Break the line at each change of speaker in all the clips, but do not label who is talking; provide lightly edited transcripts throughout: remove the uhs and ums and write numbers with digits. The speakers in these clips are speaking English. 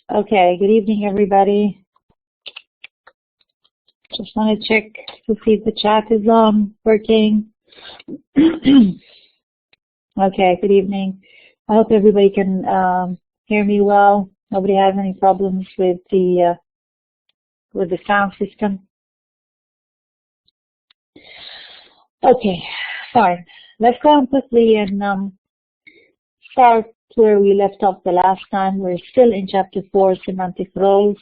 Okay, good evening, everybody. Just want to check to see if the chat is working. Okay, good evening. I hope everybody can hear me well. Nobody has any problems with the sound system. Okay, fine. Let's go on quickly and start where we left off the last time. We're still in chapter 4, semantic roles.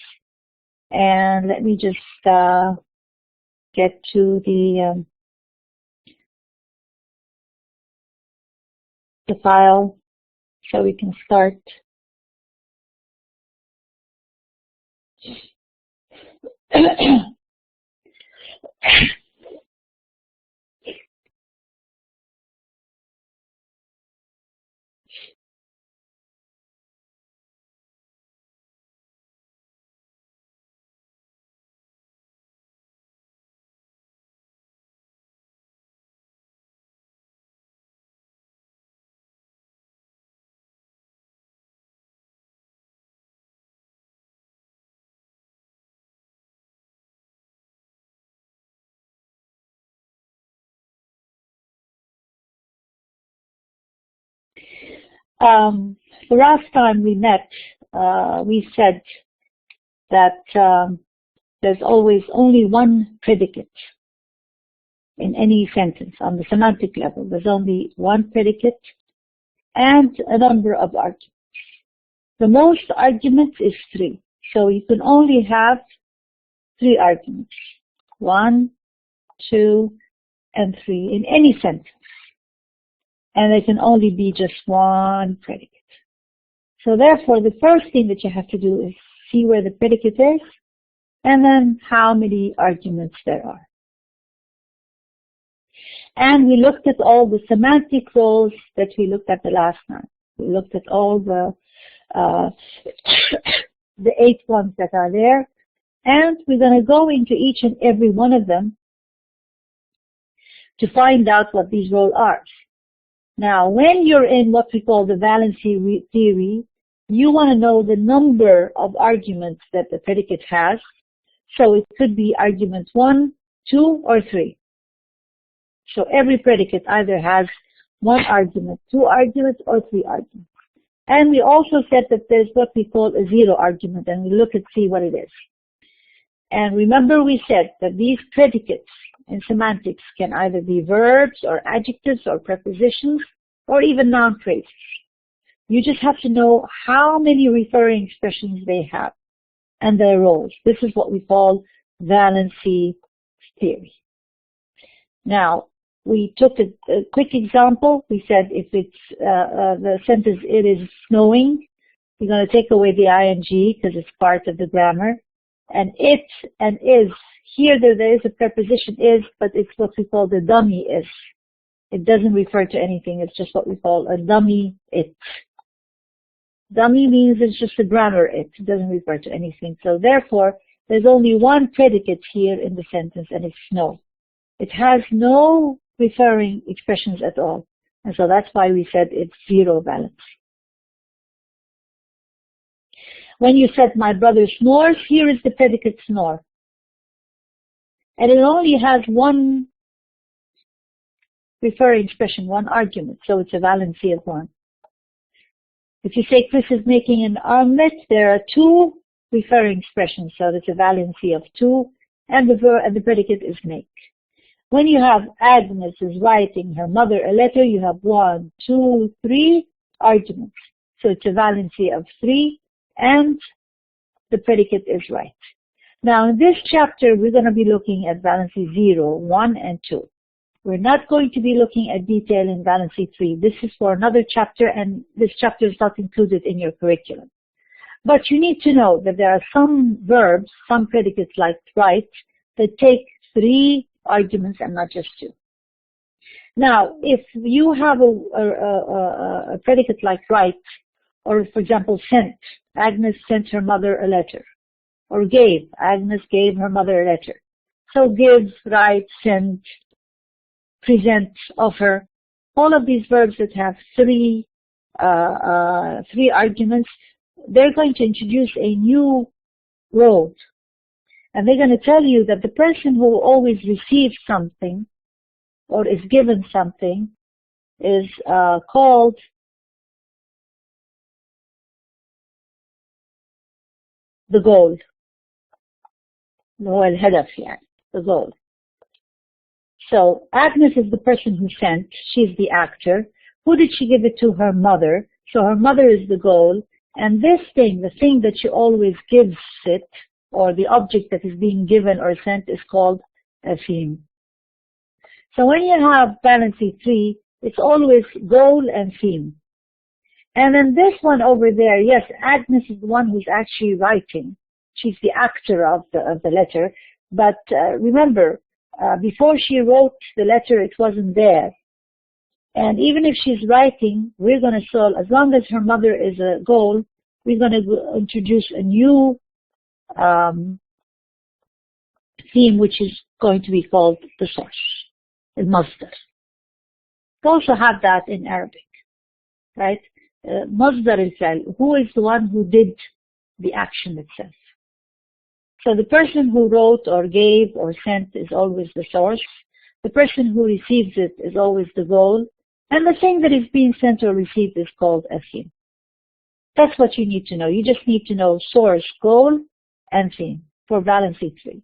And let me just get to the file so we can start. The last time we met, we said that there's always only one predicate in any sentence on the semantic level. There's only one predicate and a number of arguments. The most arguments is 3. So you can only have 3 arguments. 1, 2, and 3 in any sentence. And there can only be just one predicate. So therefore, the first thing that you have to do is see where the predicate is, and then how many arguments there are. And we looked at all the semantic roles that we looked at the last time. We looked at all the 8 ones that are there, and we're going to go into each and every one of them to find out what these roles are. Now, when you're in what we call the valency theory, you want to know the number of arguments that the predicate has. So it could be argument 1, 2, or 3. So every predicate either has 1 argument, 2 arguments, or 3 arguments. And we also said that there's what we call a 0 argument, and we look and see what it is. And remember we said that these predicates in semantics can either be verbs or adjectives or prepositions or even noun phrases. You just have to know how many referring expressions they have and their roles. This is what we call valency theory. Now, we took a quick example. We said if it's the sentence, it is snowing, we're going to take away the ing because it's part of the grammar. And it and is, here there is a preposition is, but it's what we call the dummy is. It doesn't refer to anything. It's just what we call a dummy it. Dummy means it's just a grammar it. It doesn't refer to anything. So therefore, there's only one predicate here in the sentence, and it's snow. It has no referring expressions at all. And so that's why we said it's 0 valence. When you said my brother snores, here is the predicate snore. And it only has 1 referring expression, 1 argument, so it's a valency of 1. If you say Chris is making an omelet, there are 2 referring expressions, so it's a valency of 2, and the predicate is make. When you have Agnes is writing her mother a letter, you have 1, 2, 3 arguments, so it's a valency of 3, and the predicate is right. Now, in this chapter, we're going to be looking at valency 0, 1, and 2. We're not going to be looking at detail in valency 3. This is for another chapter, and this chapter is not included in your curriculum. But you need to know that there are some verbs, some predicates like write, that take 3 arguments and not just 2. Now, if you have a predicate like write, or for example, sent, Agnes sent her mother a letter. Or gave, Agnes gave her mother a letter. So give, write, send, present, offer, all of these verbs that have 3 arguments, they're going to introduce a new role. And they're going to tell you that the person who always receives something or is given something is called the goal. هو الهدف يعني, the goal. So Agnes is the person who sent. She's the actor. Who did she give it to? Her mother. So her mother is the goal. And this thing, the thing that she always gives it, or the object that is being given or sent, is called a theme. So when you have balancing 3, it's always goal and theme. And then this one over there, yes, Agnes is the one who's actually writing. She's the actor of the letter. But remember, before she wrote the letter, it wasn't there. And even if she's writing, we're going to solve, as long as her mother is a goal, we're going to introduce a new theme, which is going to be called the source, al-masdar. We also have that in Arabic, right? Masdar al-fa'l, who is the one who did the action itself. So the person who wrote or gave or sent is always the source. The person who receives it is always the goal. And the thing that is being sent or received is called a theme. That's what you need to know. You just need to know source, goal, and theme for balancing 3.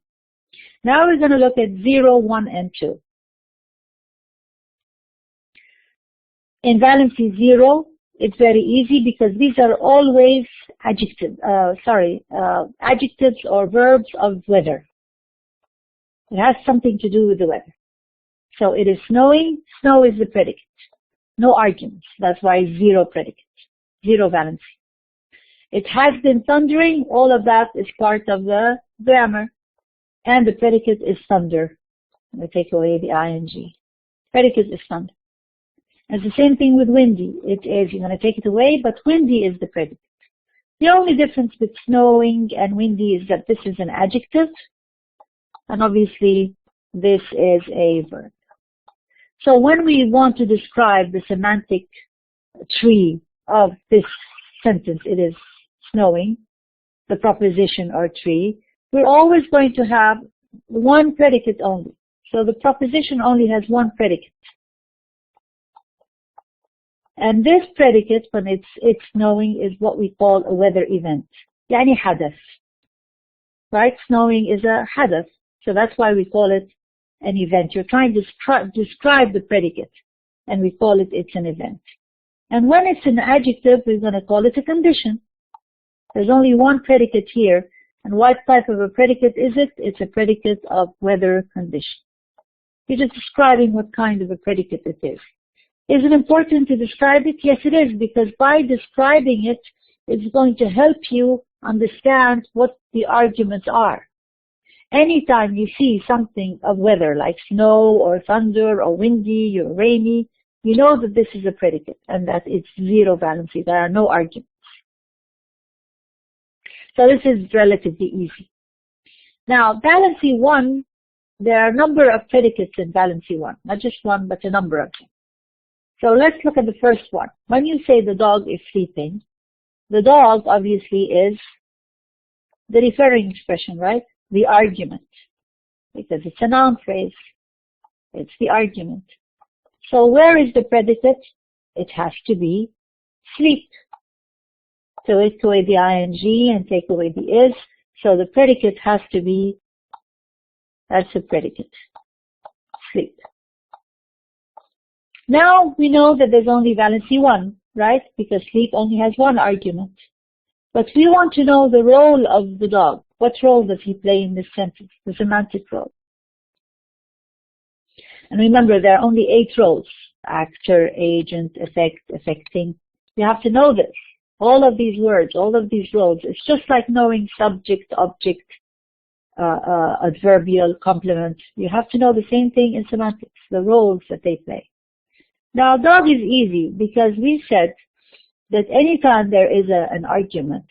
Now we're going to look at 0, 1, and 2. In balancing 0, it's very easy because these are always adjectives or verbs of weather. It has something to do with the weather. So it is snowing. Snow is the predicate. No arguments. That's why 0 predicate. 0 balancing. It has been thundering. All of that is part of the grammar. And the predicate is thunder. We take away the ing. Predicate is thunder. It's the same thing with windy. It is, you're going to take it away, but windy is the predicate. The only difference with snowing and windy is that this is an adjective, and obviously this is a verb. So when we want to describe the semantic tree of this sentence, it is snowing, the proposition or tree, we're always going to have one predicate only. So the proposition only has one predicate. And this predicate, when it's snowing, is what we call a weather event. يعني حدث. Right? Snowing is a حدث. So that's why we call it an event. You're trying to describe the predicate, and we call it's an event. And when it's an adjective, we're going to call it a condition. There's only one predicate here. And what type of a predicate is it? It's a predicate of weather condition. You're just describing what kind of a predicate it is. Is it important to describe it? Yes, it is, because by describing it, it's going to help you understand what the arguments are. Anytime you see something of weather, like snow or thunder or windy or rainy, you know that this is a predicate and that it's 0 balancing. There are no arguments. So this is relatively easy. Now, balancing 1, there are a number of predicates in balancing 1. Not just one, but a number of them. So let's look at the first one. When you say the dog is sleeping, the dog obviously is the referring expression, right? The argument. Because it's a noun phrase. It's the argument. So where is the predicate? It has to be sleep. So take away the ing and take away the is. So the predicate has to be, that's the predicate. Sleep. Now we know that there's only valency 1, right? Because sleep only has one argument. But we want to know the role of the dog. What role does he play in this sentence? The semantic role. And remember, there are only 8 roles. Actor, agent, effect, affecting. You have to know this. All of these words, all of these roles. It's just like knowing subject, object, adverbial, complement. You have to know the same thing in semantics, the roles that they play. Now, dog is easy because we said that anytime there is an argument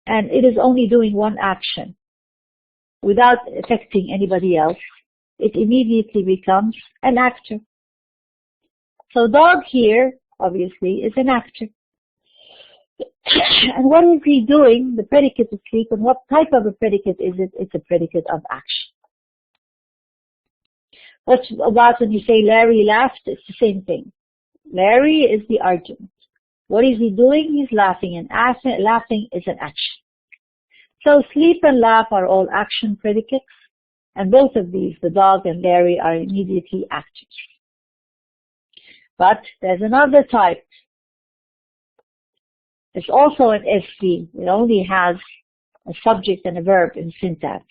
and it is only doing one action without affecting anybody else, it immediately becomes an actor. So dog here, obviously, is an actor. And what is he doing? The predicate is sleep. And what type of a predicate is it? It's a predicate of action. What's about when you say Larry laughed? It's the same thing. Larry is the argument. What is he doing? He's laughing, and laughing is an action. So sleep and laugh are all action predicates, and both of these, the dog and Larry, are immediately actors. But there's another type. It's also an SV. It only has a subject and a verb in syntax.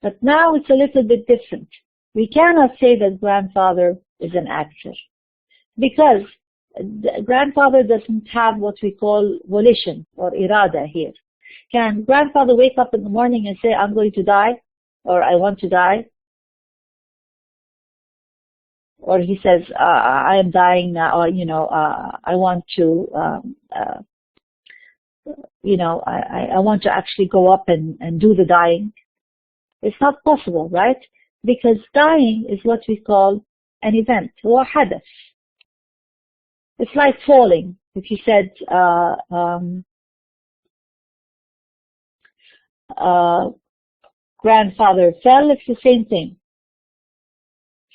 But now it's a little bit different. We cannot say that grandfather is an actor because grandfather doesn't have what we call volition or irada here. Can grandfather wake up in the morning and say, I'm going to die, or I want to die? Or he says, I am dying now, or, I want to, I want to actually go up and do the dying. It's not possible, right? Because dying is what we call an event, or hadath. It's like falling. If you said, grandfather fell, it's the same thing.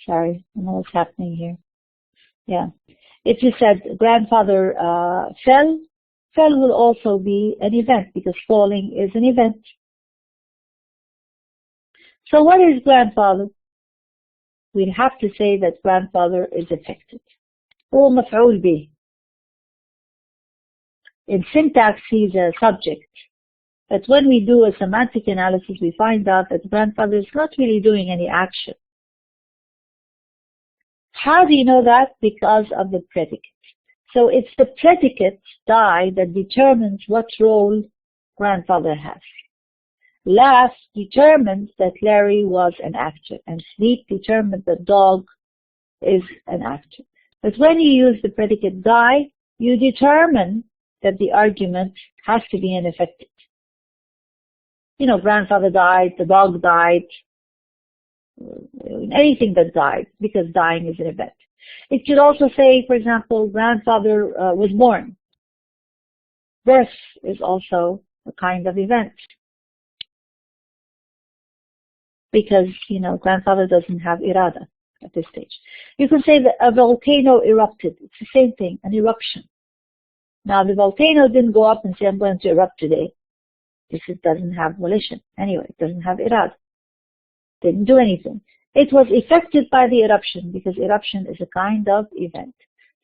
Sorry, I don't know what's happening here. Yeah. If you said grandfather fell will also be an event because falling is an event. So what is grandfather? We'd have to say that grandfather is affected. هو مفعول به. In syntax, he's a subject. But when we do a semantic analysis, we find out that grandfather is not really doing any action. How do you know that? Because of the predicate. So it's the predicate, die, that determines what role grandfather has. Laugh determines that Larry was an actor, and sleep determines that dog is an actor. But when you use the predicate die, you determine that the argument has to be an affected. Grandfather died, the dog died, anything that died, because dying is an event. It could also say, for example, grandfather was born. Birth is also a kind of event. Because, grandfather doesn't have irada at this stage. You can say that a volcano erupted. It's the same thing, an eruption. Now, the volcano didn't go up and say, I'm going to erupt today. It doesn't have volition. Anyway, it doesn't have irada. Didn't do anything. It was affected by the eruption because eruption is a kind of event.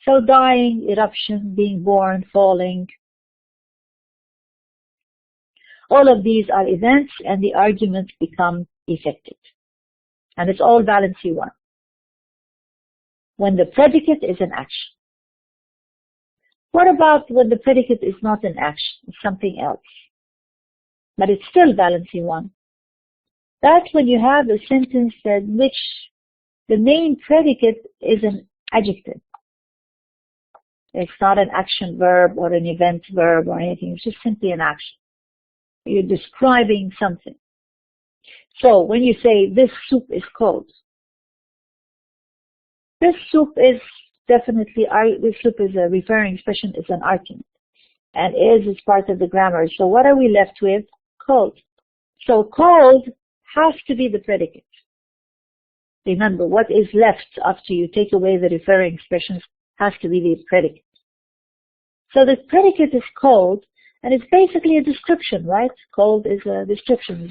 So dying, eruption, being born, falling, all of these are events and the arguments become effective. And it's all valency 1. When the predicate is an action. What about when the predicate is not an action, it's something else? But it's still valency 1. That's when you have a sentence in which the main predicate is an adjective. It's not an action verb or an event verb or anything. It's just simply an action. You're describing something. So when you say this soup is cold, this soup is definitely, this soup is a referring expression, is an argument. And is part of the grammar. So what are we left with? Cold. So cold has to be the predicate. Remember, what is left after you take away the referring expressions has to be the predicate. So the predicate is cold, and it's basically a description, right? Cold is a description.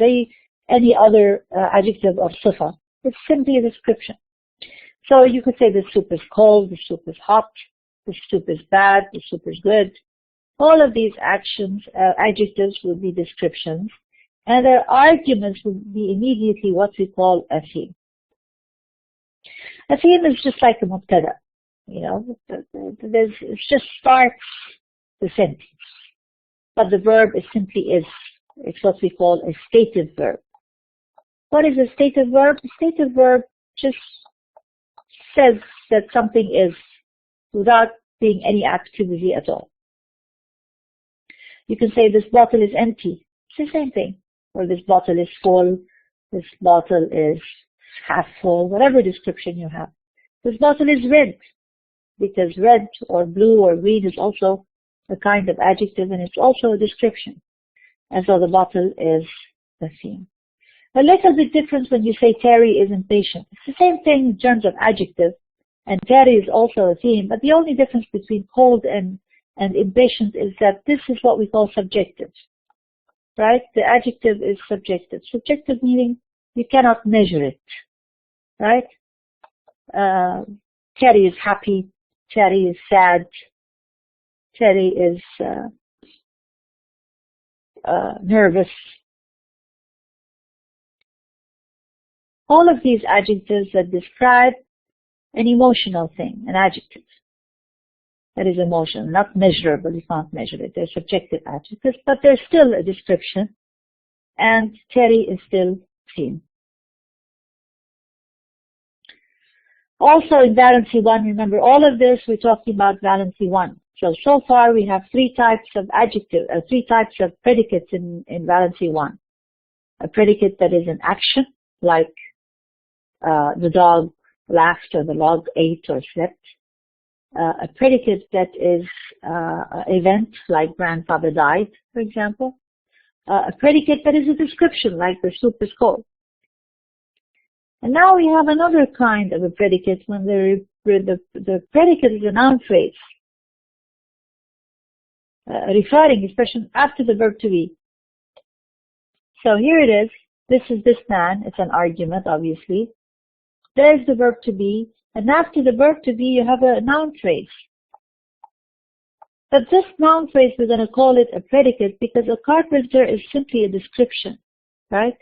Any other adjective or sifa. It's simply a description. So you could say the soup is cold, the soup is hot, the soup is bad, the soup is good. All of these adjectives will be descriptions, and their arguments will be immediately what we call a theme. A theme is just like a mubtada. It just starts the sentence. But the verb is simply is. It's what we call a stative verb. What is a stative verb? A stative verb just says that something is without being any activity at all. You can say this bottle is empty. It's the same thing. Or this bottle is full. This bottle is half full. Whatever description you have. This bottle is red. Because red or blue or green is also a kind of adjective, and it's also a description, as though the bottle is the theme. A little bit different when you say Terry is impatient. It's the same thing in terms of adjective, and Terry is also a theme, but the only difference between cold and impatient is that this is what we call subjective, right? The adjective is subjective. Subjective meaning you cannot measure it, right? Terry is happy, Terry is sad, Terry is nervous. All of these adjectives that describe an emotional thing, an adjective that is emotional, not measurable, you can't measure it. They're subjective adjectives, but they're still a description, and Terry is still seen. Also in valency 1, remember all of this, we're talking about valency 1. So far we have three types of adjective, three types of predicates in valency 1. A predicate that is an action, like the dog laughed or the dog ate or slept. A predicate that is an event, like grandfather died, for example. A predicate that is a description, like the soup is cold. And now we have another kind of a predicate when the predicate is a noun phrase, referring expression after the verb to be. So here it is. This is this man. It's an argument, obviously. There's the verb to be, and after the verb to be, you have a noun phrase. But this noun phrase, we're going to call it a predicate because a carpenter is simply a description, right?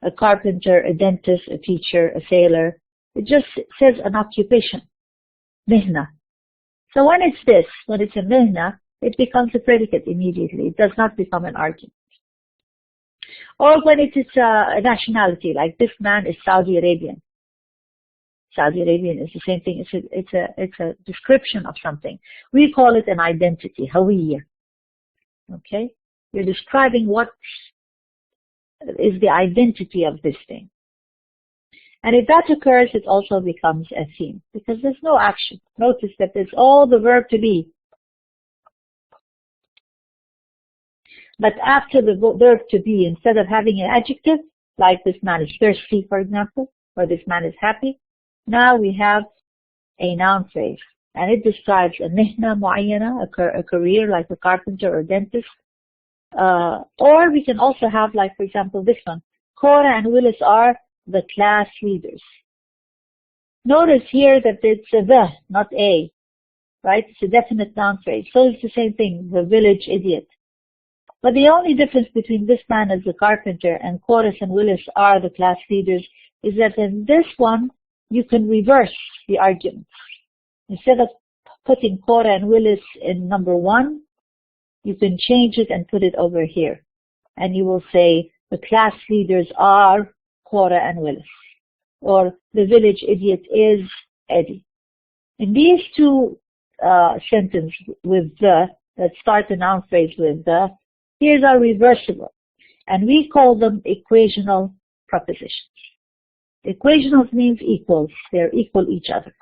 A carpenter, a dentist, a teacher, a sailor. It just says an occupation, mihna. So when it's this, when it's a mihna, it becomes a predicate immediately. It does not become an argument. Or when it is a nationality, like this man is Saudi Arabian. Saudi Arabian is the same thing. It's a description of something. We call it an identity, hawiyya. Okay? You're describing what is the identity of this thing. And if that occurs, it also becomes a theme because there's no action. Notice that there's all the verb to be. But after the verb to be, instead of having an adjective, like this man is thirsty, for example, or this man is happy, now we have a noun phrase. And it describes a mihna mu'ayyana, a career like a carpenter or dentist. Or we can also have, like, for example, this one. Cora and Willis are the class leaders. Notice here that it's a the, not a, right? It's a definite noun phrase. So it's the same thing, the village idiot. But the only difference between this man as the carpenter and Chorus and Willis are the class leaders is that in this one, you can reverse the argument. Instead of putting Cora and Willis in number 1, you can change it and put it over here. And you will say, the class leaders are Cora and Willis. Or the village idiot is Eddie. In these two sentences with the, that start the noun phrase with the, here's our reversible. And we call them equational propositions. Equationals means equals. They're equal each other.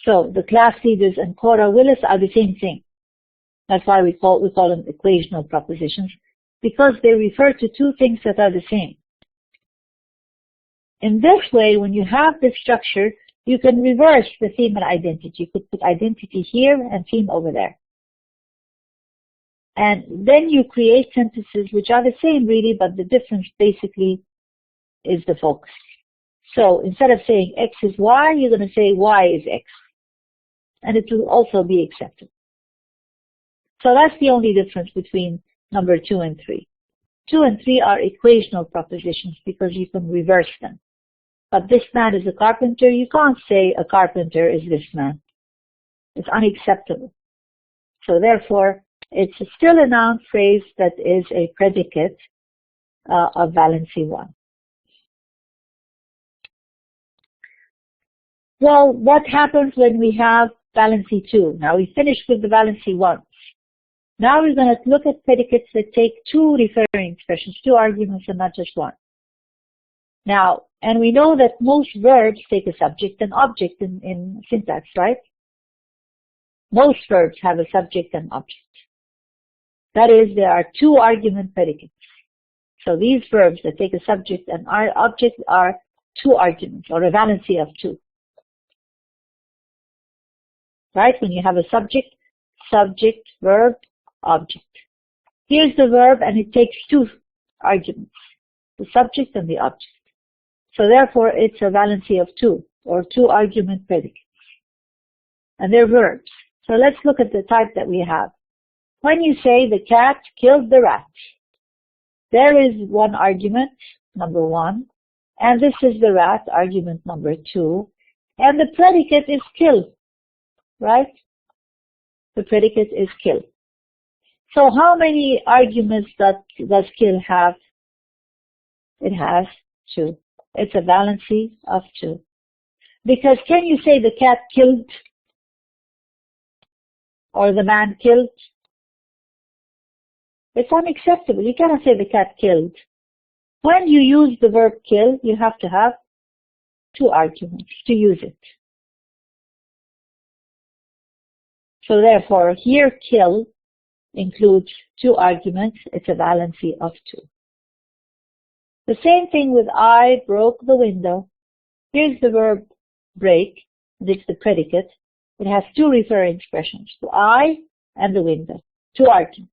So the class leaders and Cora Willis are the same thing. That's why we call them equational propositions, because they refer to two things that are the same. In this way, when you have this structure, you can reverse the theme and identity. You could put identity here and theme over there. And then you create sentences which are the same really, but the difference basically is the focus. So instead of saying X is Y, you're going to say Y is X. And it will also be accepted. So that's the only difference between number 2 and 3. 2 and 3 are equational propositions because you can reverse them. But this man is a carpenter. You can't say a carpenter is this man. It's unacceptable. So therefore, it's still a noun phrase that is a predicate of valency 1. Well, what happens when we have valency 2? Now we finished with the valency 1. Now we're going to look at predicates that take 2 referring expressions, 2 arguments and not just 1. Now, and we know that most verbs take a subject and object in syntax, right? Most verbs have a subject and object. That is, there are two argument predicates. So these verbs that take a subject and object are two arguments, or a valency of two. Right? When you have a subject, verb, object. Here's the verb and it takes two arguments, the subject and the object. So therefore it's a valency of two, or two argument predicates. And they're verbs. So let's look at the type that we have. When you say the cat killed the rat, there is one argument, number one, and this is the rat, argument number two, and the predicate is kill, right? The predicate is kill. So how many arguments does kill have? It has two. It's a valency of two. Because can you say the cat killed or the man killed? It's unacceptable. You cannot say the cat killed. When you use the verb kill, you have to have two arguments to use it. So therefore, here kill includes two arguments. It's a valency of two. The same thing with I broke the window. Here's the verb break. It's the predicate. It has two referring expressions, to I and the window. Two arguments.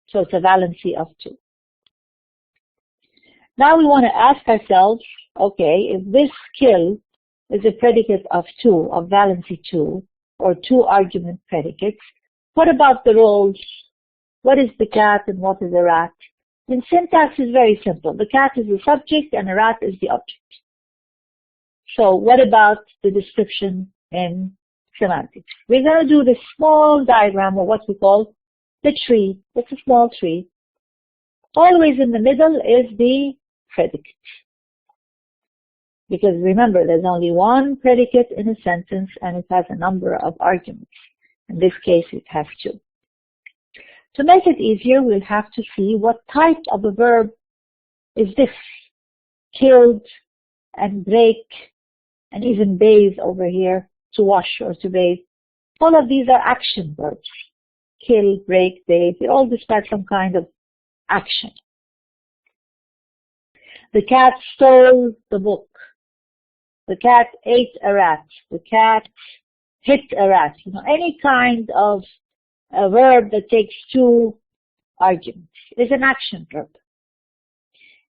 So it's a valency of two. Now we want to ask ourselves, okay, if this kill is a predicate of two, of valency two, or two argument predicates, what about the roles? What is the cat and what is the rat? In syntax is very simple. The cat is the subject and the rat is the object. So what about the description in semantics? We're going to do this small diagram of what we call the tree. It's a small tree. Always in the middle is the predicate. Because remember, there's only one predicate in a sentence and it has a number of arguments. In this case, it has two. To make it easier, we'll have to see what type of a verb is this. Killed and break and even bathe over here, to wash or to bathe. All of these are action verbs. Kill, break, bathe, they all describe some kind of action. The cat stole the book. The cat ate a rat. The cat hit a rat. You know, any kind of a verb that takes two arguments is an action verb.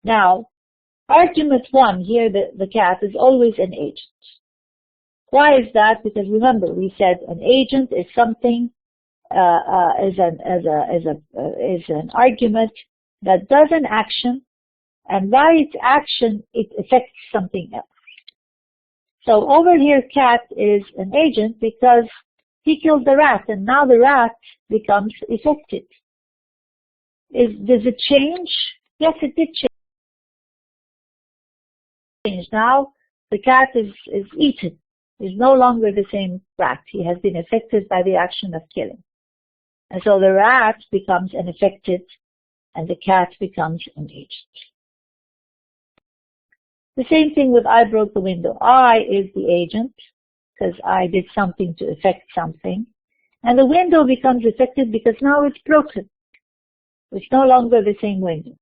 Now, argument one here, the cat, is always an agent. Why is that? Because remember, we said an agent is something, is an argument that does an action, and by its action, it affects something else. So over here, cat is an agent because he killed the rat, and now the rat becomes affected. Does it change? Yes, it did change. Now the cat is eaten. Is no longer the same rat. He has been affected by the action of killing. And so the rat becomes an affected and the cat becomes an agent. The same thing with I broke the window. I is the agent because I did something to affect something. And the window becomes affected because now it's broken. It's no longer the same window.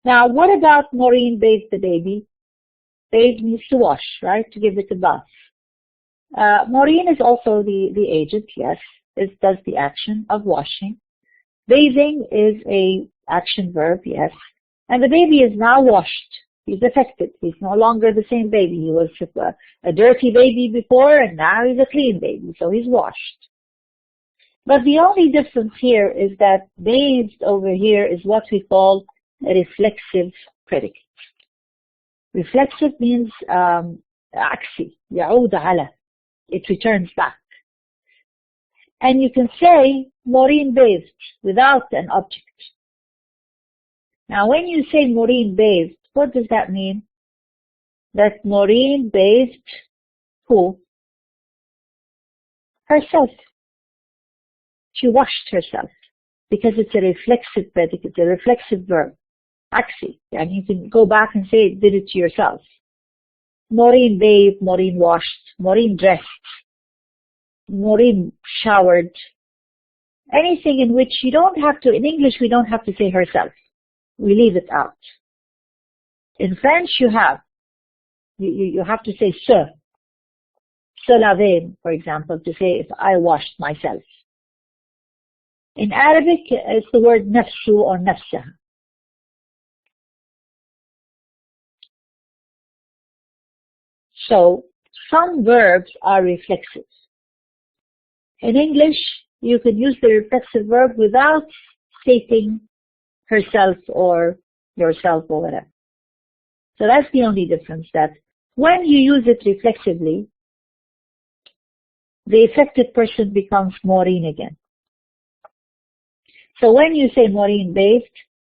Now, what about Maureen bathed the baby? Bathe means to wash, right? To give it a bath. Maureen is also the agent, yes. It does the action of washing. Bathing is a action verb, yes. And the baby is now washed. He's affected. He's no longer the same baby. He was a dirty baby before and now he's a clean baby, so he's washed. But the only difference here is that bathed over here is what we call a reflexive predicate. Reflexive means عكسي, يعود على. It returns back. And you can say Maureen bathed without an object. Now when you say Maureen bathed, what does that mean? That Maureen bathed who? Herself. She washed herself because it's a reflexive predicate, a reflexive verb. عكسي, and you can go back and say did it to yourself. Maureen bathed, Maureen washed, Maureen dressed. Maureen showered. Anything in which you don't have to, in English we don't have to say herself. We leave it out. In French you have to say se. Se laver, for example, to say if I washed myself. In Arabic it's the word nafsu or nafsah. So some verbs are reflexive. In English, you can use the reflexive verb without stating herself or yourself or whatever. So that's the only difference, that when you use it reflexively, the affected person becomes Maureen again. So when you say Maureen bathed,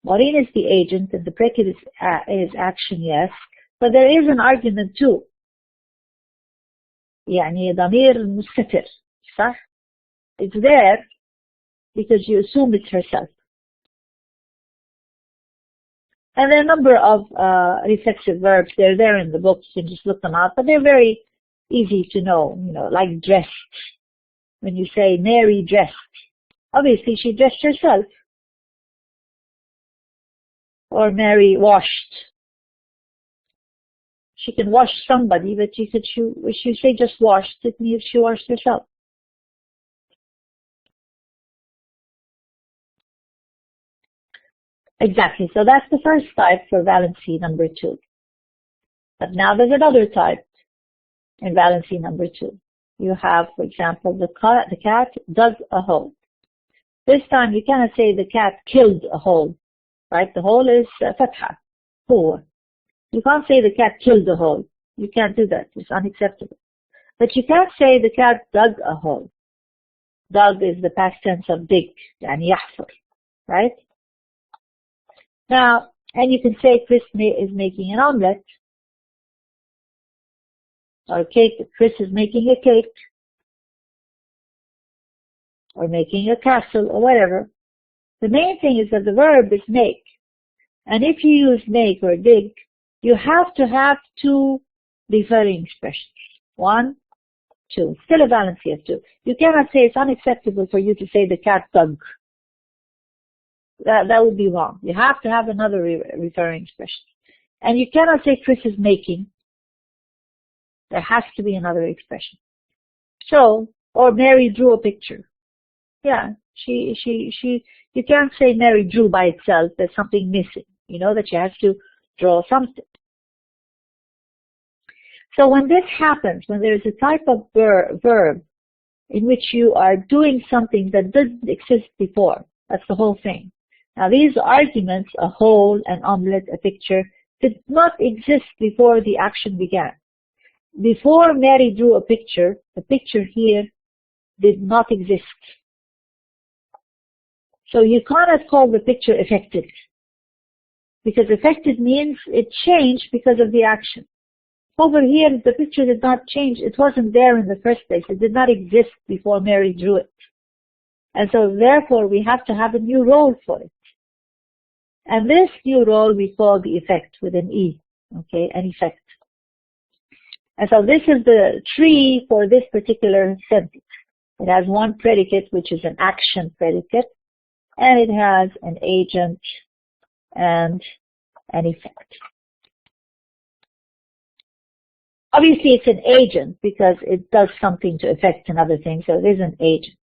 Maureen is the agent and the predicate is action, yes, but there is an argument too. يعني ضمير مستتر, صح? It's there because you assume it's herself. And there are a number of reflexive verbs. They're there in the book. You can just look them up, but they're very easy to know. You know, like dressed. When you say Mary dressed, obviously she dressed herself. Or Mary washed. She can wash somebody, but if you say just washed, it means she washed herself. Exactly. So that's the first type for valency number 2. But now there's another type in valency number 2. You have, for example, the cat dug a hole. This time you cannot say the cat killed a hole, right? The hole is fatha, huwa. You can't say the cat killed a hole. You can't do that. It's unacceptable. But you can't say the cat dug a hole. Dug is the past tense of dig, yani yahfar, right? Now, and you can say Chris is making an omelette, or cake. Chris is making a cake, or making a castle, or whatever. The main thing is that the verb is make. And if you use make or dig, you have to have 2 referring expressions. 1, 2. Still a valency of 2. You cannot say it's unacceptable for you to say the cat dug. That would be wrong. You have to have another referring expression. And you cannot say Chris is making. There has to be another expression. So, or Mary drew a picture. Yeah, you can't say Mary drew by itself. There's something missing. You know that she has to draw something. So when this happens, when there is a type of verb in which you are doing something that didn't exist before, that's the whole thing. Now these arguments, a hole, an omelette, a picture, did not exist before the action began. Before Mary drew a picture, the picture here did not exist. So you cannot call the picture affected. Because affected means it changed because of the action. Over here, the picture did not change. It wasn't there in the first place. It did not exist before Mary drew it. And so therefore, we have to have a new role for it. And this new role we call the effect with an E, okay, an effect. And so this is the tree for this particular sentence. It has one predicate, which is an action predicate, and it has an agent and an effect. Obviously, it's an agent because it does something to affect another thing, so it is an agent.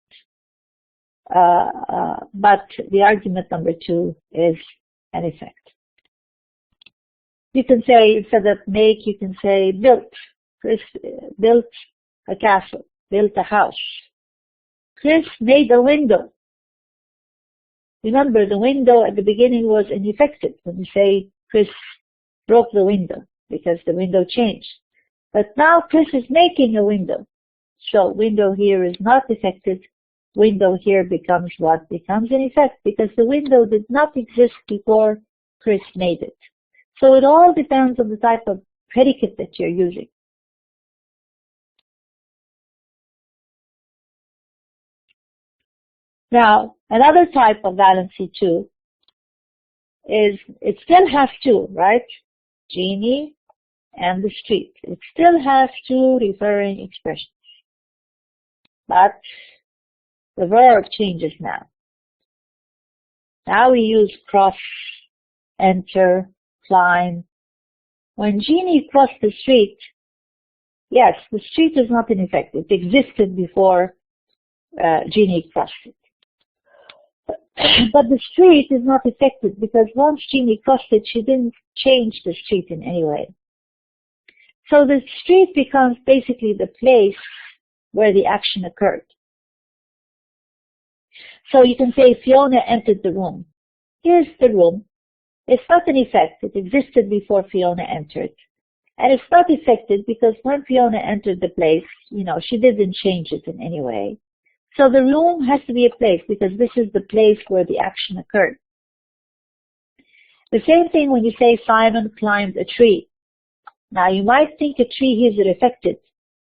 But the argument number 2 is an effect. You can say, instead of make, you can say built. Chris built a castle, built a house. Chris made a window. Remember, the window at the beginning was ineffective when you say Chris broke the window because the window changed. But now Chris is making a window. So window here is not affected. Window here becomes what? Becomes an effect because the window did not exist before Chris made it. So it all depends on the type of predicate that you're using. Now, another type of valency too is it still has 2, right? Genie and the street. It still has 2 referring expressions. but the verb changes now. Now we use cross, enter, climb. When Jeannie crossed the street, yes, the street is not in effect. It existed before Jeannie crossed it. But the street is not affected because once Jeannie crossed it, she didn't change the street in any way. So the street becomes basically the place where the action occurred. So you can say Fiona entered the room. Here's the room. It's not an effect. It existed before Fiona entered. And it's not affected because when Fiona entered the place, she didn't change it in any way. So the room has to be a place because this is the place where the action occurred. The same thing when you say Simon climbed a tree. Now you might think a tree is affected,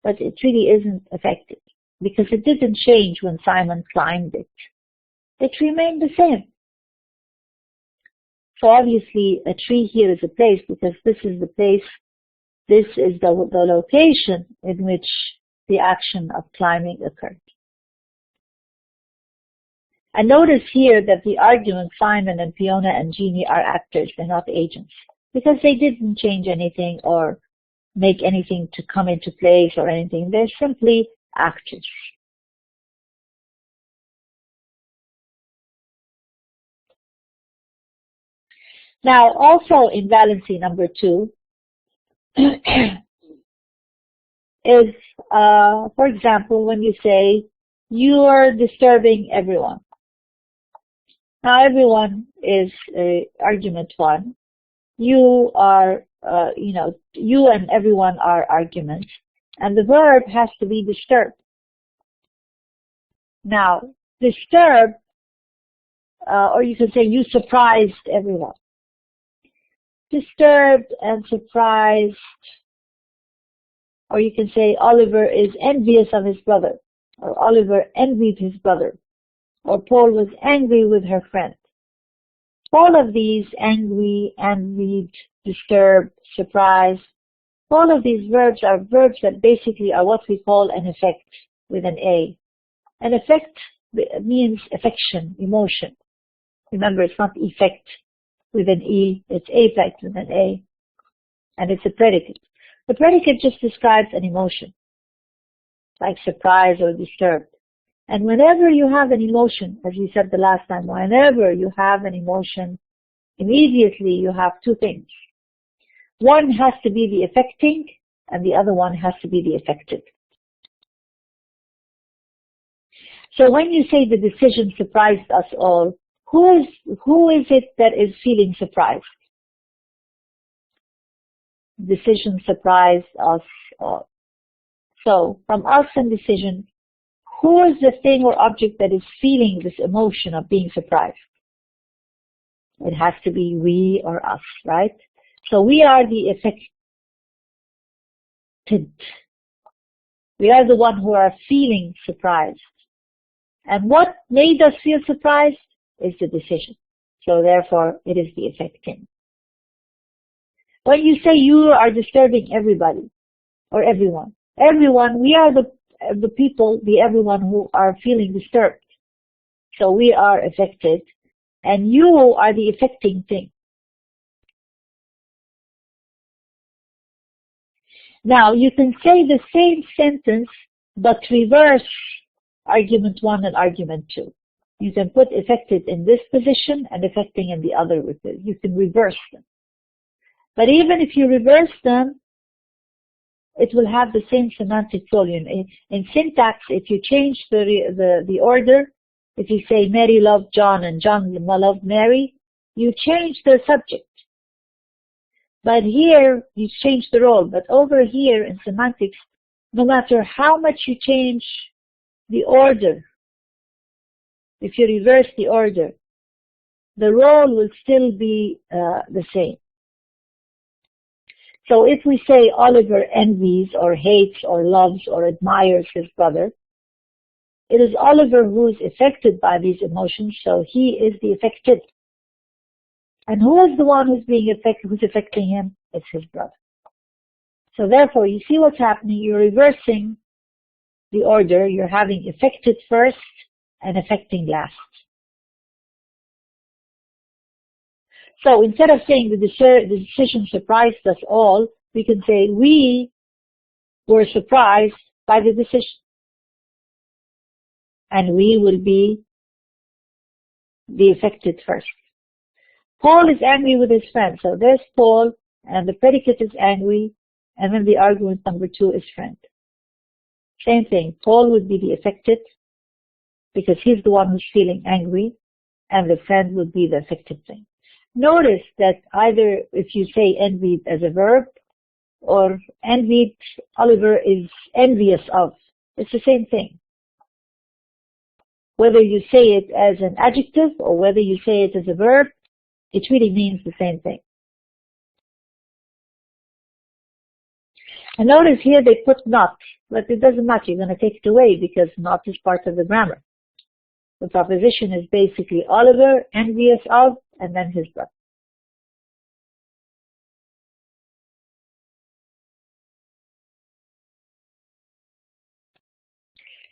but it really isn't affected because it didn't change when Simon climbed it. It remained the same. So obviously a tree here is a place because this is the place, this is the location in which the action of climbing occurred. And notice here that the argument Simon and Fiona and Jeannie are actors, they're not agents, because they didn't change anything or make anything to come into place or anything. They're simply actors. Now, also in valency number 2 is, for example, when you say, you are disturbing everyone. Now, everyone is argument 1. You are, you and everyone are arguments, and the verb has to be disturbed. Now, disturb, or you can say you surprised everyone. Disturbed and surprised, or you can say Oliver is envious of his brother, or Oliver envied his brother, or Paul was angry with her friend. All of these, angry, envied, disturbed, surprised, all of these verbs are verbs that basically are what we call an effect with an A. An effect means affection, emotion. Remember, it's not effect with an E, it's affect with an A, and it's a predicate. The predicate just describes an emotion, like surprise or disturbed. And whenever you have an emotion, as we said the last time, whenever you have an emotion, immediately you have two things. One has to be the affecting, and the other one has to be the affected. So when you say the decision surprised us all, who is it that is feeling surprised? Decision surprised us all. So from us and decision, who is the thing or object that is feeling this emotion of being surprised? It has to be we or us, right? So we are the affected. We are the one who are feeling surprised. And what made us feel surprised is the decision. So therefore, it is the affecting. When you say you are disturbing everybody or everyone, we are the people, the everyone who are feeling disturbed. So we are affected, and you are the affecting thing. Now, you can say the same sentence, but reverse argument 1 and argument 2. You can put affected in this position and affecting in the other. You can reverse them. But even if you reverse them, it will have the same semantic volume. In syntax, if you change the order, if you say Mary loved John and John loved Mary, you change the subject. But here, you change the role. But over here in semantics, no matter how much you change the order, if you reverse the order, the role will still be the same. So if we say Oliver envies or hates or loves or admires his brother, it is Oliver who is affected by these emotions, so he is the affected. And who is the one who's being affected, who's affecting him? It's his brother. So therefore, you see what's happening. You're reversing the order. You're having affected first and affecting last. So instead of saying the decision surprised us all, we can say we were surprised by the decision. And we will be the affected first. Paul is angry with his friend. So there's Paul, and the predicate is angry, and then the argument number 2 is friend. Same thing. Paul would be the affected because he's the one who's feeling angry, and the friend would be the affected thing. Notice that either if you say envied as a verb or envied, Oliver is envious of, it's the same thing. Whether you say it as an adjective or whether you say it as a verb, it really means the same thing. And notice here they put not, but it doesn't matter. You're going to take it away because not is part of the grammar. The proposition is basically Oliver, envious of, and then his brother.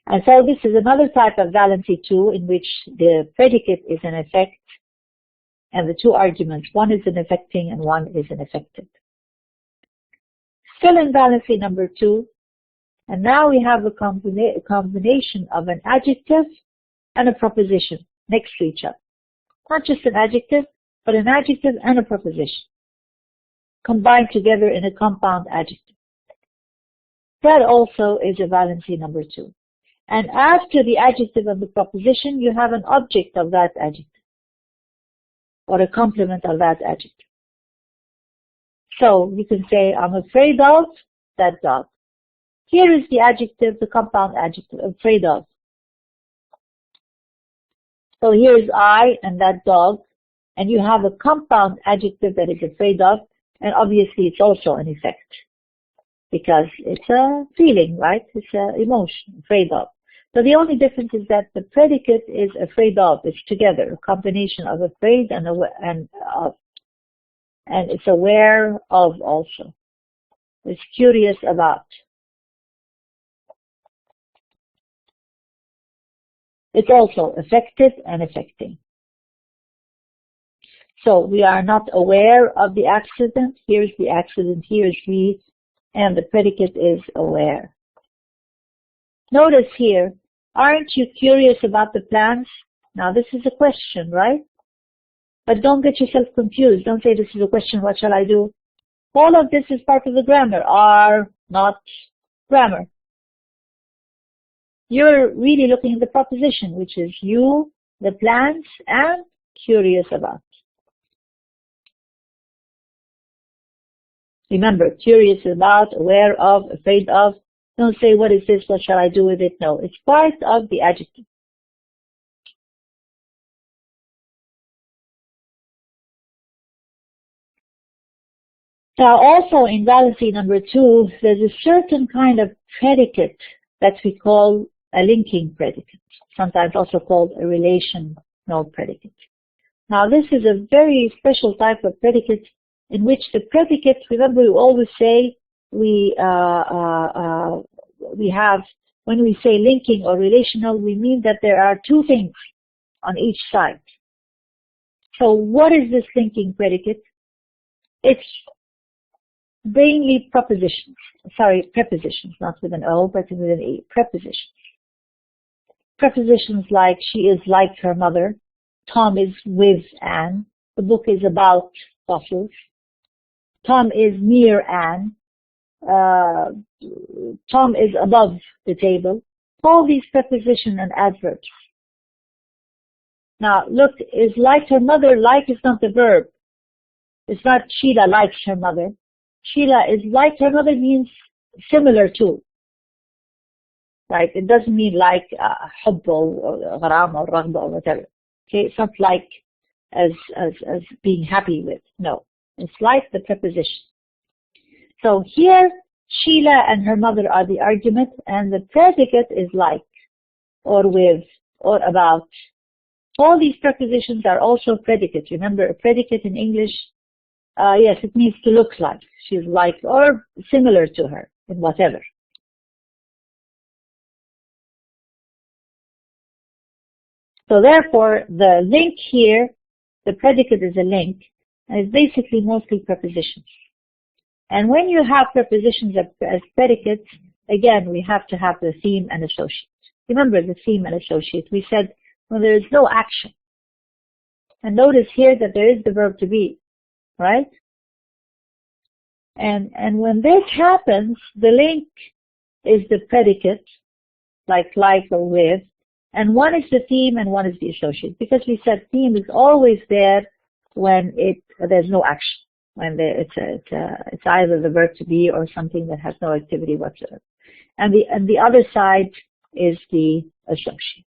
And so this is another type of valency too, in which the predicate is an effect and the 2 arguments, one is an affecting and one is an affected. Still in valency number 2, and now we have a combination of an adjective and a proposition next to each other. Not just an adjective, but an adjective and a proposition combined together in a compound adjective. That also is a valency number 2. And after the adjective and the proposition, you have an object of that adjective or a complement of that adjective. So you can say, I'm afraid of that dog. Here is the adjective, the compound adjective, afraid of. So here is I and that dog, and you have a compound adjective that is afraid of, and obviously it's also an effect because it's a feeling, right? It's an emotion, afraid of. So the only difference is that the predicate is afraid of. It's together, a combination of afraid and of. And it's aware of also. It's curious about. It's also affected and affecting. So we are not aware of the accident. Here's the accident, here's we, and the predicate is aware. Notice here, aren't you curious about the plans? Now this is a question, right? But don't get yourself confused. Don't say this is a question, what shall I do? All of this is part of the grammar, are not grammar. You're really looking at the proposition, which is you, the plans, and curious about. Remember, curious about, aware of, afraid of. Don't say, what is this, what shall I do with it? No, it's part of the adjective. Now also in valency number 2, there's a certain kind of predicate that we call a linking predicate, sometimes also called a relational predicate. Now this is a very special type of predicate in which the predicate, remember we always say we have, when we say linking or relational, we mean that there are 2 things on each side. So what is this linking predicate? It's mainly prepositions, not with an O, but with an E, prepositions. Prepositions like, she is like her mother, Tom is with Anne, the book is about fossils, Tom is near Anne, Tom is above the table. All these prepositions and adverbs. Now look, is like her mother, like is not the verb. It's not Sheila likes her mother. Sheila is like her mother means similar to. Right? It doesn't mean like hubb or gharam or raghba or whatever. Okay, it's not like as being happy with. No, it's like the preposition. So here, Sheila and her mother are the argument, and the predicate is like, or with, or about. All these prepositions are also predicates. Remember, a predicate in English, yes, it means to look like. She's like, or similar to her in whatever. So therefore, the link here, the predicate is a link, and it's basically mostly prepositions. And when you have prepositions as predicates, again, we have to have the theme and associate. Remember the theme and associate. We said when there is no action. And notice here that there is the verb to be, right? And when this happens, the link is the predicate, like or with, and one is the theme and one is the associate. Because we said theme is always there when there's no action. When it's either the verb to be or something that has no activity whatsoever. And the other side is the associate.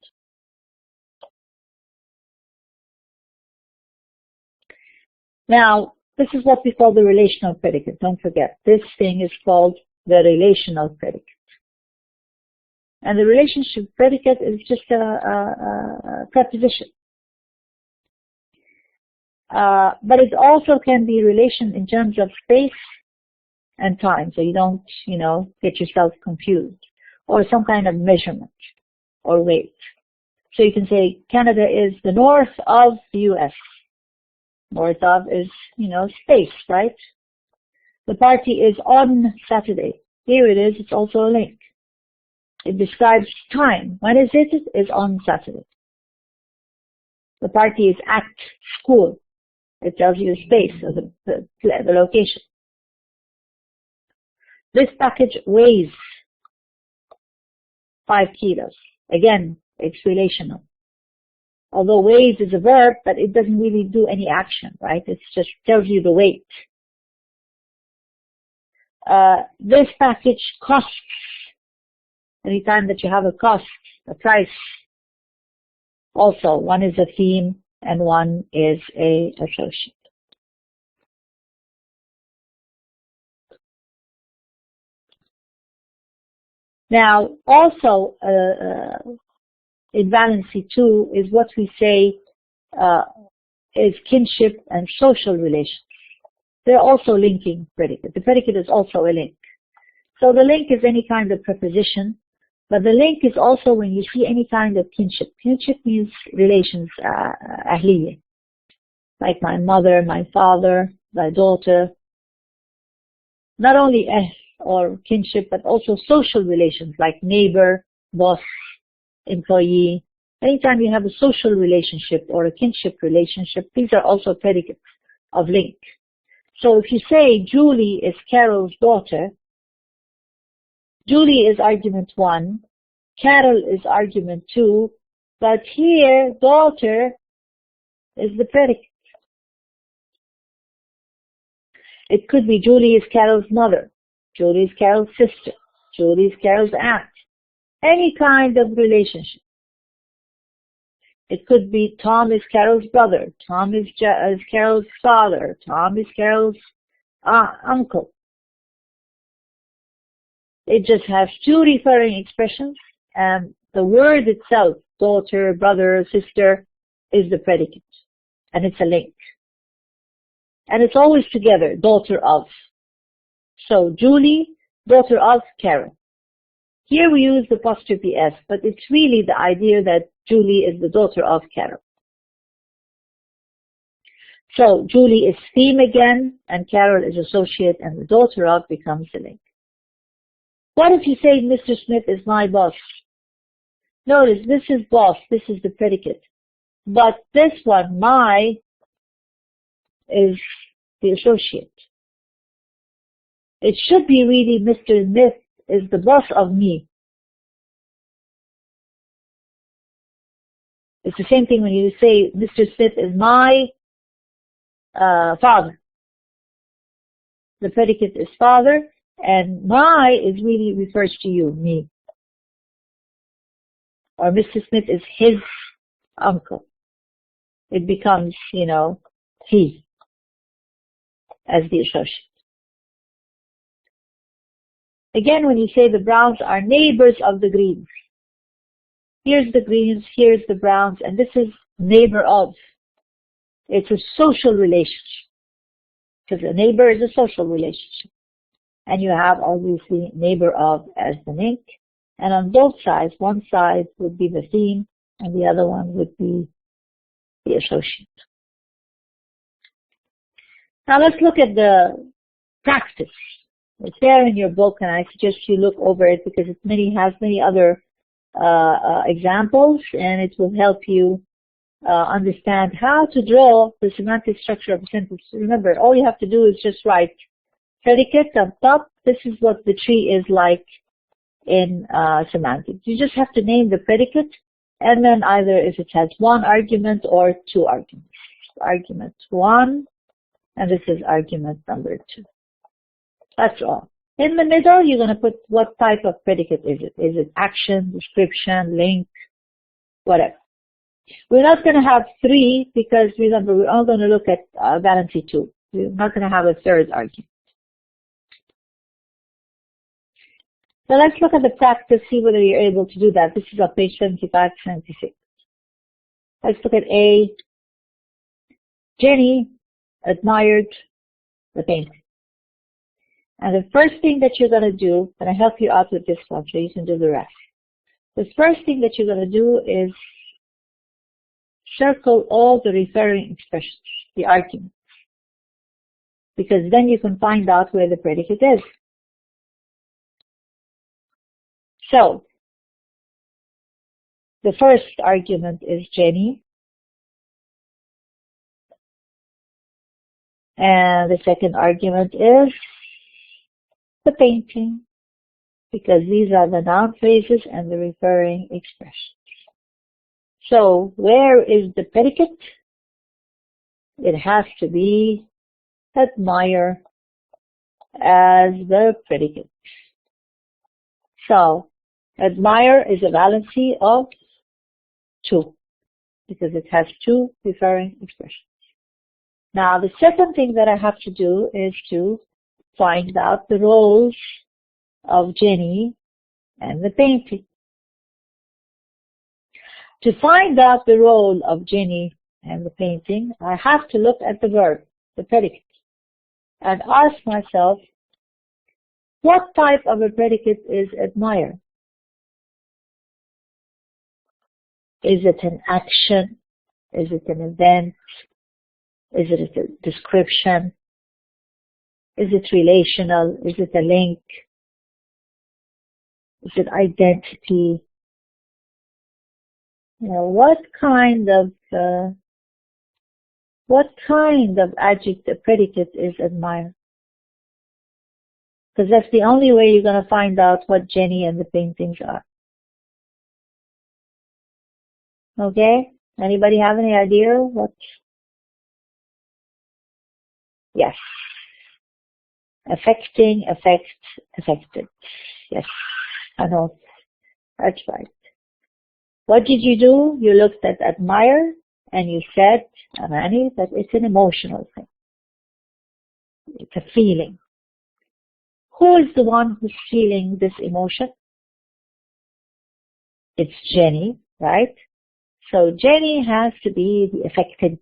Now, this is what we call the relational predicate. Don't forget, this thing is called the relational predicate. And the relationship predicate is just a preposition. But it also can be relation in terms of space and time, so you don't, get yourself confused, or some kind of measurement or weight. So you can say Canada is the north of the U.S. North of is, space, right? The party is on Saturday. Here it is. It's also a link. It describes time. When is it? It is on Saturday. The party is at school. It tells you the space or the location. This package weighs 5 kilos. Again, it's relational. Although weighs is a verb, but it doesn't really do any action, right? It just tells you the weight. This package costs. Anytime that you have a cost, a price. Also, one is a theme and one is a associate. Now, also, in valency 2 is what we say is kinship and social relations. They're also linking predicate. The predicate is also a link. So the link is any kind of preposition, but the link is also when you see any kind of kinship. Kinship means relations, ahliya. Like my mother, my father, my daughter. Not only or kinship, but also social relations like neighbor, boss, employee. Anytime you have a social relationship or a kinship relationship, these are also predicates of link. So if you say Julie is Carol's daughter, Julie is argument 1, Carol is argument 2, but here daughter is the predicate. It could be Julie is Carol's mother, Julie is Carol's sister, Julie is Carol's aunt. Any kind of relationship. It could be Tom is Carol's brother, Tom is Carol's father, Tom is Carol's uncle. It just has 2 referring expressions, and the word itself, daughter, brother, sister, is the predicate, and it's a link. And it's always together, daughter of. So Julie, daughter of Carol. Here we use the apostrophe S, but it's really the idea that Julie is the daughter of Carol. So Julie is theme again, and Carol is associate, and the daughter of becomes the link. What if you say Mr. Smith is my boss? Notice this is boss, this is the predicate. But this one, my, is the associate. It should be really Mr. Smith is the boss of me. It's the same thing when you say Mr. Smith is my father. The predicate is father, and my is really refers to you, me. Or Mr. Smith is his uncle. It becomes, he as the associate. Again, when you say the Browns are neighbors of the Greens, here's the Greens, here's the Browns, and this is neighbor of. It's a social relationship, because a neighbor is a social relationship. And you have obviously neighbor of as the link, and on both sides, one side would be the theme, and the other one would be the associate. Now let's look at the practice. It's there in your book, and I suggest you look over it because it has many other examples, and it will help you understand how to draw the semantic structure of a sentence. Remember, all you have to do is just write predicate on top. This is what the tree is like in semantics. You just have to name the predicate, and then either if it has one argument or two arguments. Argument 1, and this is argument number 2. That's all. In the middle, you're going to put what type of predicate is it. Is it action, description, link, whatever. We're not going to have 3 because, remember, we're all going to look at valency 2. We're not going to have a third argument. So let's look at the practice, see whether you're able to do that. This is on page 75 to 76. Let's look at A. Jenny admired the painting. And the first thing that you're going to do, and I help you out with this one so you can do the rest. The first thing that you're going to do is circle all the referring expressions, the arguments, because then you can find out where the predicate is. So, the first argument is Jenny, and the second argument is the painting, because these are the noun phrases and the referring expressions. So, where is the predicate? It has to be admire as the predicate. So, admire is a valency of 2, because it has 2 referring expressions. Now, the second thing that I have to do is to find out the roles of Jenny and the painting. To find out the role of Jenny and the painting, I have to look at the verb, the predicate, and ask myself, what type of a predicate is admire? Is it an action? Is it an event? Is it a description? Is it relational? Is it a link? Is it identity? You know, what kind of adjective predicate is admire? Because that's the only way you're going to find out what Jenny and the paintings are. Okay? Anybody have any idea what? Yes. Affecting, affect, affected. Yes. I know. That's right. What did you do? You looked at admire and you said, Amani, that it's an emotional thing. It's a feeling. Who is the one who's feeling this emotion? It's Jenny, right? So Jenny has to be the affected,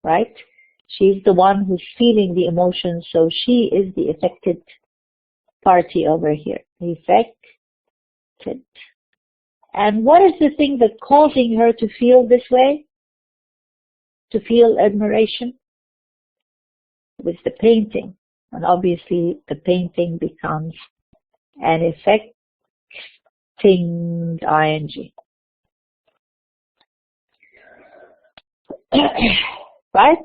right? She's the one who's feeling the emotion, so she is the affected party over here. Affected. And what is the thing that's causing her to feel this way? To feel admiration? With the painting. And obviously the painting becomes an affecting ing. Right?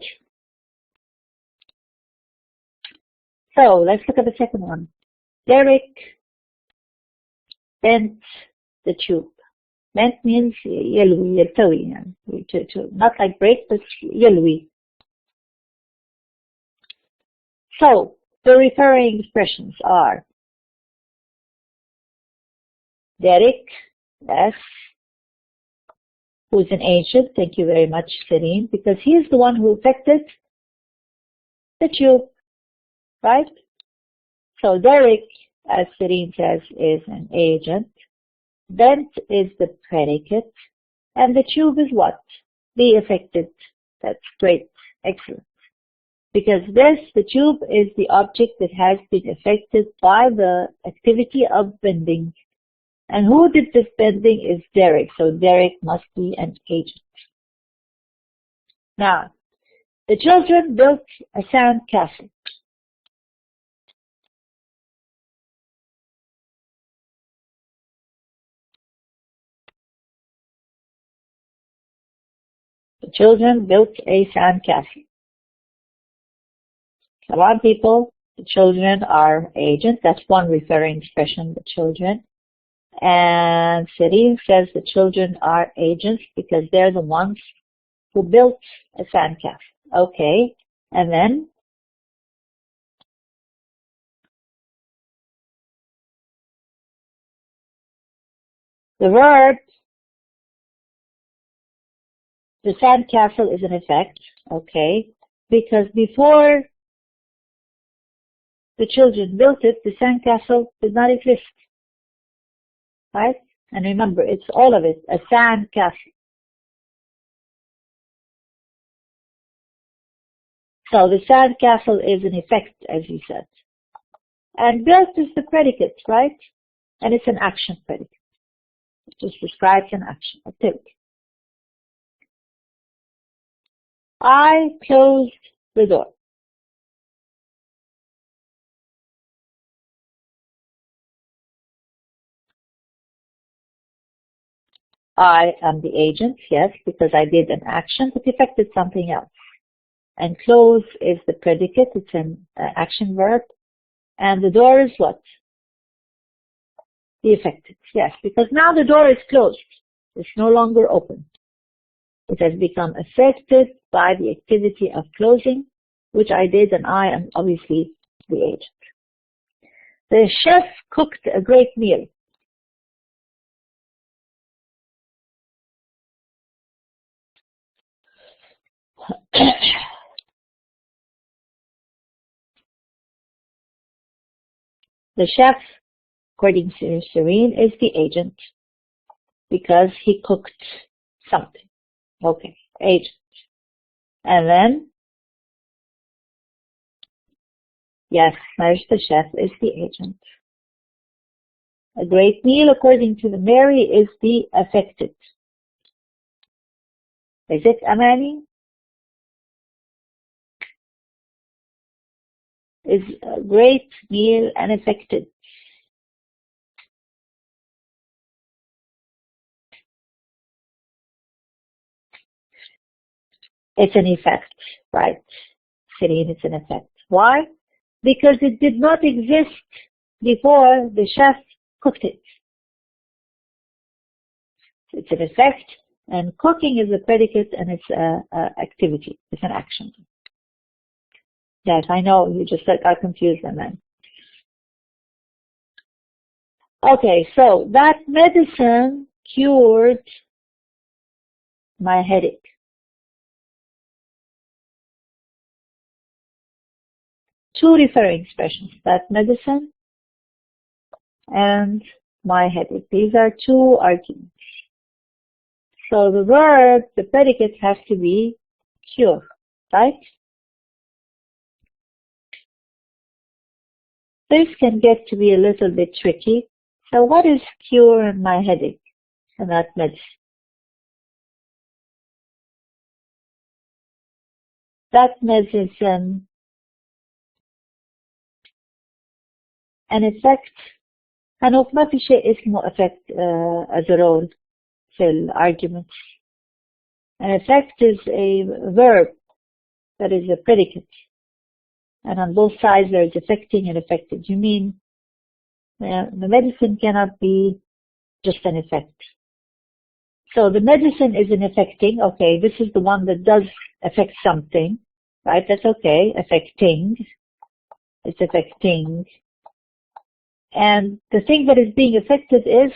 So let's look at the second one. Derek bent the tube. Bent means يلوي, يلتوي, not like break, but يلوي. So the referring expressions are Derek, yes, who's an agent. Thank you very much, Serene, because he is the one who affected the tube, right? So Derek, as Serene says, is an agent. Bent is the predicate, and the tube is what? The affected. That's great, excellent. Because the tube is the object that has been affected by the activity of bending. And who did this bending is Derek. So Derek must be an agent. Now, the children built a sand castle. The children built a sand castle. Come on, people. The children are agents. That's one referring expression, the children. And Serene says the children are agents because they're the ones who built a sandcastle. Okay. And then the verb, the sandcastle is an effect. Okay. Because before the children built it, the sandcastle did not exist. Right? And remember, it's all of it, a sandcastle. So the sandcastle is an effect, as you said. And built is the predicate, right? And it's an action predicate. It just describes an action, activity. I closed the door. I am the agent, yes, because I did an action that affected something else. And close is the predicate, it's an action verb. And the door is what? The affected, yes, because now the door is closed. It's no longer open. It has become affected by the activity of closing, which I did, and I am obviously the agent. The chef cooked a great meal. The chef, according to Serene, is the agent because he cooked something. Okay, agent. And then, yes, the chef is the agent. A great meal, according to the Mary, is the affected. Is it, Amani? Is a great meal an affected? It's an effect, right? Serene, it's an effect. Why? Because it did not exist before the chef cooked it. It's an effect, and cooking is a predicate, and it's an activity. It's an action. Yes, I know, you just got confused on that. Okay, so that medicine cured my headache. Two referring expressions, that medicine and my headache. These are two arguments. So the verb, the predicate has to be cure, right? This can get to be a little bit tricky. So what is cure my headache and that medicine? That medicine, an effect. هنوف ما في شيء اسمه effect as a role في الargument. An effect is a verb that is a predicate. And on both sides there is affecting and affected. You mean the medicine cannot be just an effect. So the medicine is an affecting. Okay, this is the one that does affect something, right? That's okay. Affecting. It's affecting. And the thing that is being affected is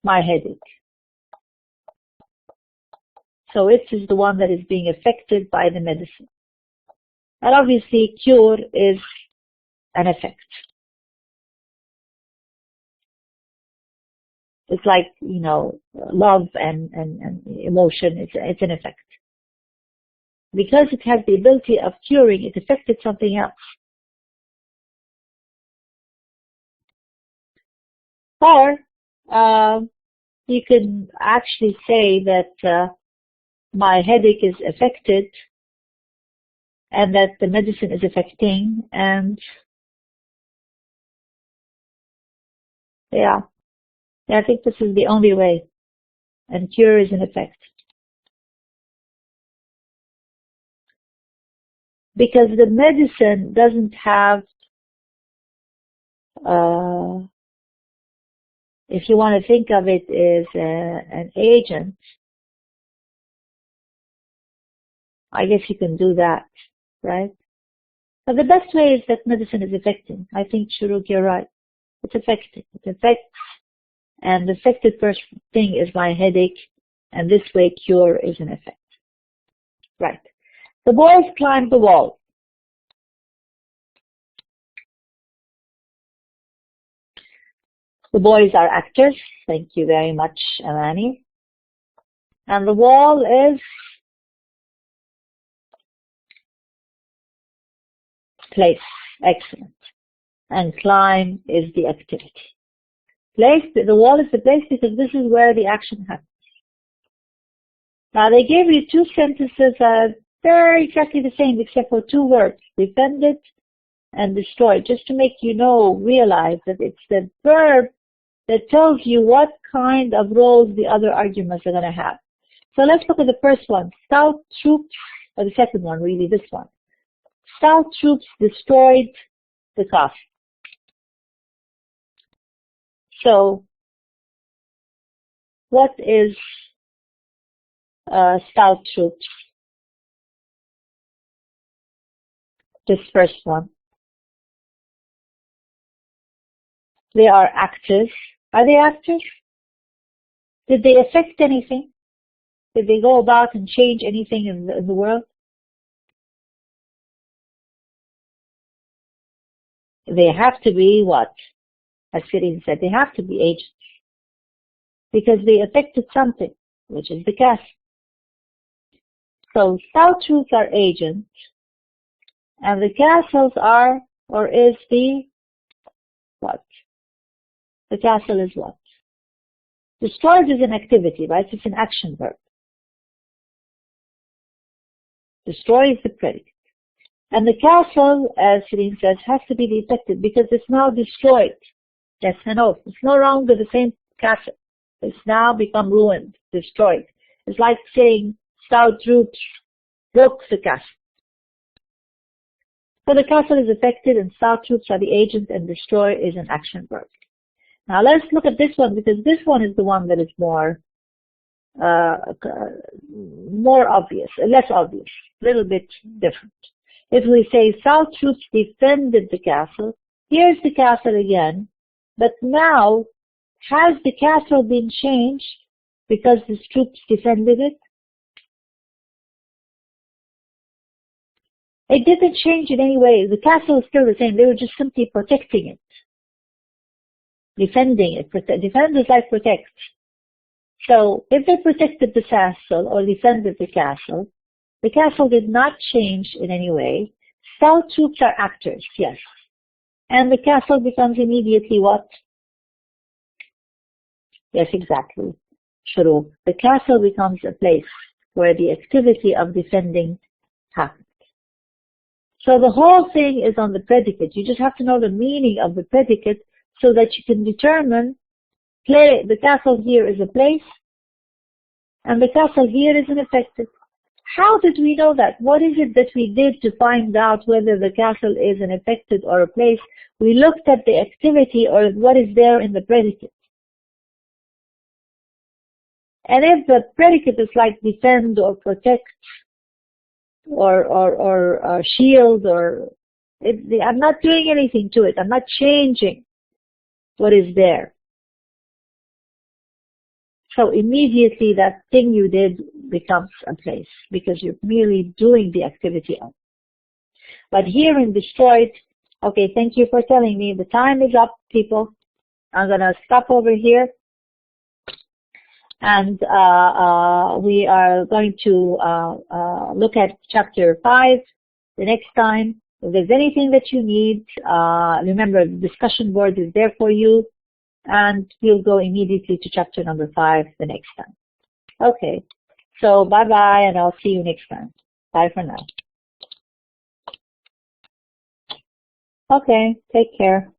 my headache. So it is the one that is being affected by the medicine. And obviously cure is an effect. It's like, you know, love and emotion, it's an effect. Because it has the ability of curing, it affected something else. Or you can actually say that my headache is affected and that the medicine is affecting, and yeah, I think this is the only way, and cure is in effect. Because the medicine doesn't have, if you want to think of it as an agent, I guess you can do that, right? But the best way is that medicine is affecting. I think, Shuruk, you're right. It's affecting. It affects, and the affected first thing is my headache, and this way cure is in effect. Right. The boys climbed the wall. The boys are actors. Thank you very much, Amani. And the wall is place. Excellent. And climb is the activity. Place, the wall is the place because this is where the action happens. Now they gave you two sentences that are very exactly the same except for two words, defended and destroyed, just to make you realize that it's the verb that tells you what kind of roles the other arguments are going to have. So let's look at the first one. Stout troops, or the second one really, this one. Stout troops destroyed the castle. So what is stout troops? This first one. They are actors. Are they actors? Did they affect anything? Did they go about and change anything in the world? They have to be what? As Sirin said, they have to be agents. Because they affected something, which is the castle. So stout troops are agents, and the castles are, or is the what? The castle is what? Destroyed is an activity, right? It's an action verb. Destroy is the predicate. And the castle, as Shireen says, has to be the affected because it's now destroyed. Yes and no. It's no longer the same castle. It's now become ruined, destroyed. It's like saying stout troops broke the castle. So the castle is affected and stout troops are the agent and destroy is an action verb. Now let's look at this one because this one is the one that is more obvious, less obvious, a little bit different. If we say stout troops defended the castle, here's the castle again, but now has the castle been changed because the troops defended it? It didn't change in any way. The castle is still the same. They were just simply protecting it. Defending it. Defend is like protect. So if they protected the castle or defended the castle did not change in any way. Stout troops are actors, yes. And the castle becomes immediately what? Yes, exactly. Shuru. The castle becomes a place where the activity of defending happens. So the whole thing is on the predicate. You just have to know the meaning of the predicate so that you can determine the castle here is a place and the castle here is an affected. How did we know that? What is it that we did to find out whether the castle is an affected or a place? We looked at the activity or what is there in the predicate. And if the predicate is like defend or protect or shield I'm not doing anything to it. I'm not changing what is there. So immediately that thing you did becomes a place because you're merely doing the activity of. But here in destroyed, okay, thank you for telling me. The time is up, people. I'm going to stop over here. And we are going to look at chapter 5 the next time. If there's anything that you need, remember the discussion board is there for you. and we'll go immediately to chapter number 5 the next time. Okay, so bye-bye, and I'll see you next time. Bye for now. Okay, take care.